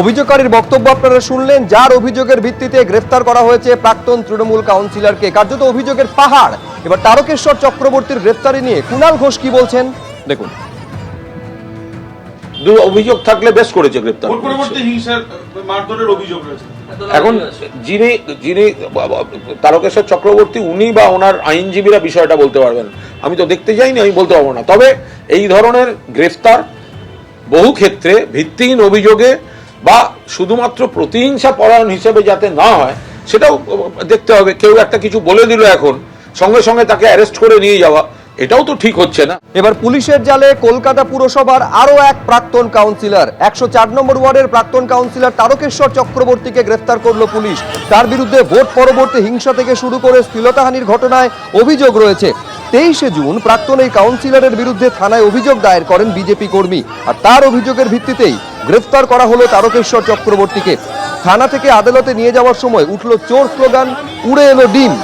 অভিযোগকারীর বক্তব্য আপনারা শুনলেন, যার অভিযোগের ভিত্তিতে গ্রেফতার করা হয়েছে প্রাক্তন তৃণমূল কাউন্সিলরকে। কার্যত অভিযোগের পাহাড়। এবার তারকেশ্বর চক্রবর্তীর গ্রেফতারি নিয়ে কুণাল ঘোষ কি বলছেন দেখুন। অভিযোগ থাকলে বেশ করেছে গ্রেফতার। পরবর্তী হিংসার মারধরের অভিযোগ রয়েছে। এখন যিনি তারকেশ্বর চক্রবর্তী উনি বা ওনার আইনজীবীরা বিষয়টা বলতে পারবেন। আমি তো দেখতে যাইনি, আমি বলতে পারবো না। তবে এই ধরনের গ্রেফতার বহু ক্ষেত্রে ভিত্তিহীন অভিযোগে বা শুধুমাত্র প্রতিহিংসা পরায়ণ হিসেবে যাতে না হয় সেটাও দেখতে হবে। কেউ একটা কিছু বলে দিল এখন সঙ্গে সঙ্গে তাকে অ্যারেস্ট করে নিয়ে যাওয়া, এটাও তো ঠিক হচ্ছে না। এবার পুলিশের জালে কলকাতা পুরসভার আরো এক প্রাক্তন কাউন্সিলর, 104 নম্বর ওয়ার্ডের প্রাক্তন কাউন্সিলর তারকেশ্বর চক্রবর্তীকে গ্রেফতার করলো পুলিশ। তার বিরুদ্ধে ভোট পরবর্তী হিংসা থেকে শুরু করে শ্লীলতাহানির ঘটনায় অভিযোগ রয়েছে। 23 জুন প্রাক্তন এই কাউন্সিলরের বিরুদ্ধে থানায় অভিযোগ দায়ের করেন বিজেপি কর্মী, আর তার অভিযোগের ভিত্তিতেই গ্রেফতার করা হলো তারকেশ্বর চক্রবর্তীকে। থানা থেকে আদালতে নিয়ে যাওয়ার সময় উঠল চোর স্লোগান, উড়ে এলো ডিম।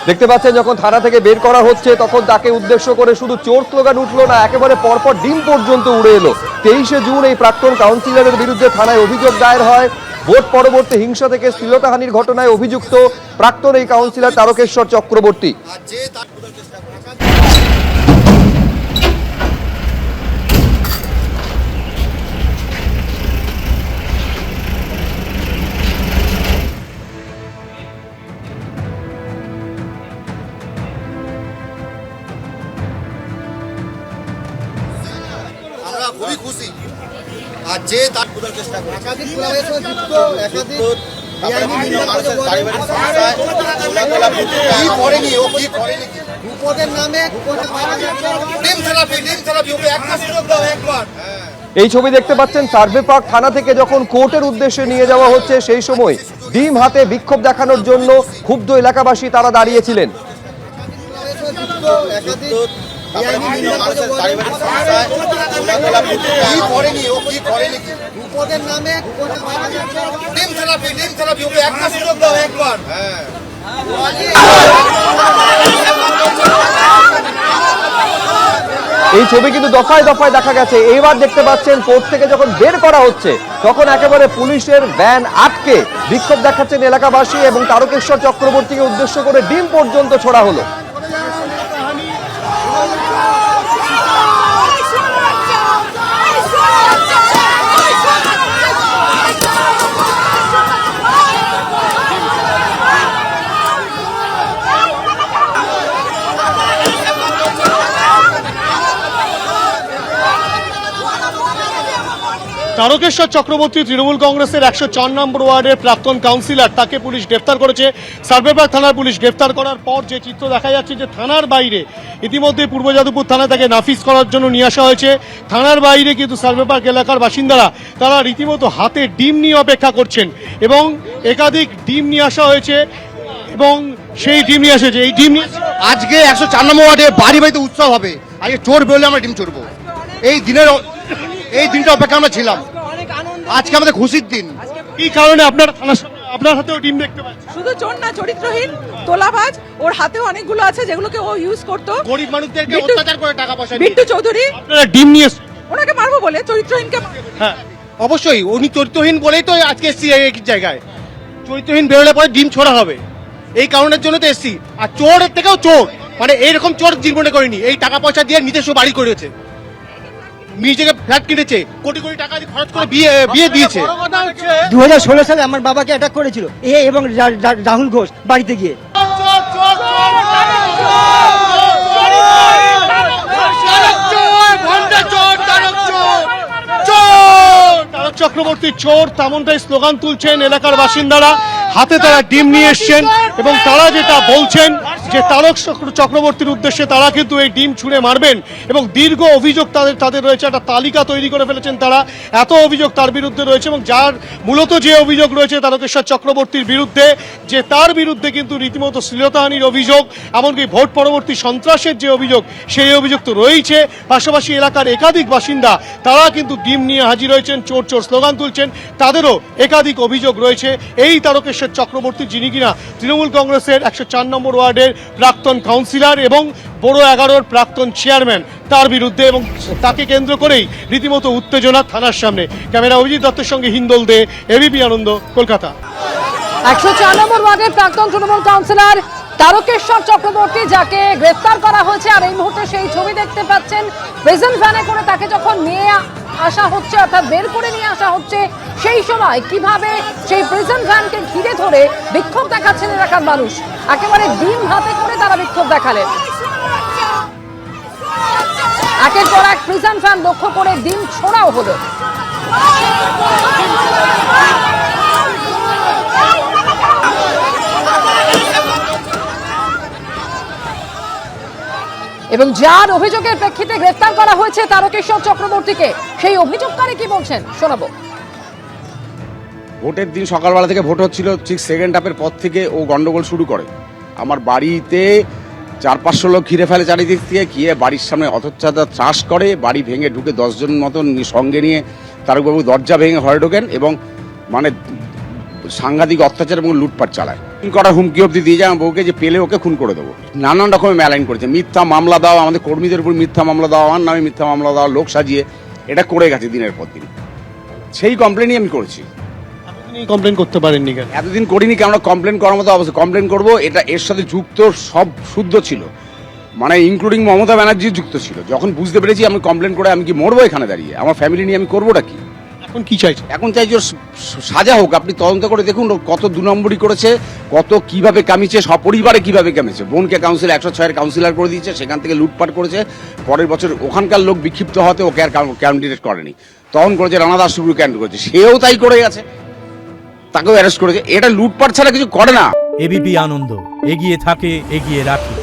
দেখতে পাচ্ছেন যখন থানা থেকে বের করা হচ্ছে তখন তাকে উদ্দেশ্য করে শুধু চোর স্লোগান উঠলো না, একেবারে পরপর ডিম পর্যন্ত উড়ে এলো। 23 জুন এই প্রাক্তন কাউন্সিলরের বিরুদ্ধে থানায় অভিযোগ দায়ের হয়। ভোট পরবর্তী হিংসা থেকে শ্লীলতাহানির ঘটনায় অভিযুক্ত প্রাক্তন এই কাউন্সিলর তারকেশ্বর চক্রবর্তী। খুবই খুশি আর যে তার চেষ্টা করে একাধিক এই ছবি দেখতে পাচ্ছেন সার্ভে পার্ক থানা থেকে যখন কোর্টের উদ্দেশ্যে নিয়ে যাওয়া হচ্ছে সেই সময় ডিম হাতে বিক্ষোভ দেখানোর জন্য ক্ষুব্ধ এলাকাবাসী তারা দাঁড়িয়েছিলেন। এই ছবি কিন্তু দফায় দফায় দেখা গেছে। এবার দেখতে পাচ্ছেন কোর্ট থেকে যখন বের করা হচ্ছে তখন একেবারে পুলিশের ভ্যান আটকে বিক্ষোভ দেখাচ্ছেন এলাকাবাসী এবং তারকেশ্বর চক্রবর্তীকে উদ্দেশ্য করে ডিম পর্যন্ত ছোড়া হলো। তারকেশ্বর চক্রবর্তী তৃণমূল কংগ্রেসের 104 নম্বর ওয়ার্ডের প্রাক্তন কাউন্সিলর, তাকে পুলিশ গ্রেফতার করেছে। সার্ভেপাড় থানার পুলিশ গ্রেফতার করার পর যে চিত্র দেখা যাচ্ছে যে থানার বাইরে ইতিমধ্যে পূর্ব যাদবপুর থানায় তাকে নাফিস করার জন্য নিয়ে আসা হয়েছে। থানার বাইরে কিন্তু সার্ভেপাড় এলাকার বাসিন্দারা তারা রীতিমতো হাতে ডিম নিয়ে অপেক্ষা করছেন এবং একাধিক ডিম নিয়ে আসা হয়েছে এবং সেই ডিম নিয়ে এসেছে। এই ডিম আজকে 104 নম্বর ওয়ার্ডে বাড়ি বাড়িতে উৎসব হবে। আজকে চোর বেরোলে আমরা ডিম চড়বো। এই দিনটা অপেক্ষা আমরা ছিলাম। আজকে আমাদের খুশির দিন। এই কারণে আপনার হাতেও ডিম দেখতে পাচ্ছি। শুধু চোর না, চরিত্রহীন, তোলাবাজ, ওর হাতেও অনেকগুলো আছে যেগুলোকে ও ইউজ করতো গরিব মানুষদেরকে অত্যাচার করে টাকা পয়সা। বিট্টু চৌধুরী আপনারা ডিম নিয়ে ওনাকে মারবো বলে চরিত্রহীনকে। হ্যাঁ অবশ্যই উনি চরিত্রহীন বলেই তো আজকে এসছি এই জায়গায়। চরিত্রহীন বেরোলে পরে ডিম ছোড়া হবে, এই কারণের জন্য তো এসছি। আর চোরের থেকেও চোর, মানে এইরকম চোর জীবনে করেনি। এই টাকা পয়সা দিয়ে নিজস্ব বাড়ি করেছে, নিজেকে ফ্ল্যাট কিনেছে, কোটি কোটি টাকা দিয়ে খরচ করে বিয়ে দিয়েছে। 2016 সালে আমার বাবাকে অ্যাটাক করেছিল এবং রাহুল ঘোষ বাড়িতে গিয়ে। তারক চক্রবর্তী চোর, তেমনটাই স্লোগান তুলছেন এলাকার বাসিন্দারা। হাতে তারা ডিম নিয়ে এসছেন এবং তারা যেটা বলছেন যে তারক চক্রবর্তীর উদ্দেশ্যে তারা কিন্তু এই ডিম ছুঁড়ে মারবেন এবং দীর্ঘ অভিযোগ তাদের রয়েছে, একটা তালিকা তৈরি করে ফেলেছেন তারা, এত অভিযোগ তার বিরুদ্ধে রয়েছে এবং যার মূলত যে অভিযোগ রয়েছে তারকেশ্বর চক্রবর্তীর বিরুদ্ধে, যে তার বিরুদ্ধে কিন্তু রীতিমতো শ্লীলতাহানির অভিযোগ, এমনকি ভোট পরবর্তী সন্ত্রাসের যে অভিযোগ সেই অভিযোগ তো রয়েছে। পাশাপাশি এলাকার একাধিক বাসিন্দা তারা কিন্তু ডিম নিয়ে হাজির হয়েছেন, চোর চোর স্লোগান তুলছেন, তাদেরও একাধিক অভিযোগ রয়েছে এই তারকেশ্বর চক্রবর্তী, যিনি কিনা তৃণমূল কংগ্রেসের 104 নম্বর ওয়ার্ডের প্রাক্তন কাউন্সিলর এবং বড় 11-র প্রাক্তন চেয়ারম্যান, তার বিরুদ্ধে এবং তাকে কেন্দ্র করেই রীতিমতো উত্তেজনা থানার সামনে। ক্যামেরা অভিজিৎ দত্তের সঙ্গে হিন্দল দে, এবিপি আনন্দ, কলকাতা। 104 নম্বর ওয়ার্ডের প্রাক্তন তৃণমূল কাউন্সিলর তারকেশ্বর চক্রবর্তী, যাকে গ্রেফতার করা হয়েছে, আর এই মুহূর্তে সেই ছবি দেখতে পাচ্ছেন। প্রিজন ভ্যানে করে তাকে যখন নিয়ে আসা হচ্ছে, অর্থাৎ বের করে নিয়ে আসা হচ্ছে, সেই সময় কিভাবে সেই প্রিজন ভ্যানকে ঘিরে ধরে বিক্ষোভ দেখাচ্ছেন এলাকার মানুষ। একেবারে ডিম হাতে করে তারা বিক্ষোভ দেখালেন। একের পর এক প্রিজন ভ্যান লক্ষ্য করে ডিম ছোড়াও হলো। এবং যার অভিযোগের প্রেক্ষিতে গ্রেফতার করা হয়েছে তারকেশ্বর চক্রবর্তীকে, সেই অভিযোগকারী কি বলছেন শোনাবো। ভোটের দিন সকালবেলা থেকে ভোট হচ্ছিল, ঠিক সেকেন্ড হাফের পর থেকে ও গন্ডগোল শুরু করে। আমার বাড়িতে 400-500 লোক ঘিরে ফেলে চারিদিক থেকে, গিয়ে বাড়ির সামনে অথচ্ছাদা ত্রাস করে, বাড়ি ভেঙে ঢুকে 10 জন মতন সঙ্গে নিয়ে তারকবাবু দরজা ভেঙে ঘরে ঢোকেন এবং মানে সাংঘাতিক অত্যাচার এবং লুটপাট চালায়। করার হুমকি অব্দি দিয়ে যায় আমার বউকে, যে পেলে ওকে খুন করে দেবো। নানান রকমের ম্যালাইন করেছে, মিথ্যা মামলা দেওয়া, আমাদের কর্মীদের উপর মিথ্যা মামলা দেওয়া, আমার নামে মিথ্যা মামলা দেওয়া, লোক সাজিয়ে এটা করে গেছে দিনের পর দিন। সেই কমপ্লেনই আমি করেছি। কমপ্লেন করতে পারেননি কেন? এতদিন করিনি, কেন কমপ্লেন করার মতো অবস্থা। কমপ্লেন করবো, এটা এর সাথে যুক্ত সব শুদ্ধ ছিল, মানে ইনক্লুডিং মমতা ব্যানার্জি যুক্ত ছিল। যখন বুঝতে পেরেছি আমি কমপ্লেন করে আমি কি মরবো এখানে দাঁড়িয়ে, আমার ফ্যামিলি নিয়ে আমি করবোটা কি? এখন কি চাইছে? এখন চাইছি ওর সাজা হোক। আপনি তদন্ত করে দেখুন ও কত 2 নম্বরই করেছে, কত কিভাবে কামিয়েছে, সপরিবারে কিভাবে কামিয়েছে। বোনকে কাউন্সিল 106-এর কাউন্সিলর করে দিয়েছে, সেখান থেকে লুটপাট করেছে। পরের বছর ওখানকার লোক বিক্ষিপ্ত হতে ওকে আর ক্যান্ডিডেট করেনি, তখন করেছে রানা দাস শুভ্র ক্যান্ডিডেট করেছে, সেও তাই করে গেছে, তাকেও অ্যারেস্ট করেছে। এটা লুটপাট ছাড়া কিছু করে না। এবিপি আনন্দ, এগিয়ে থাকে, এগিয়ে রাখে।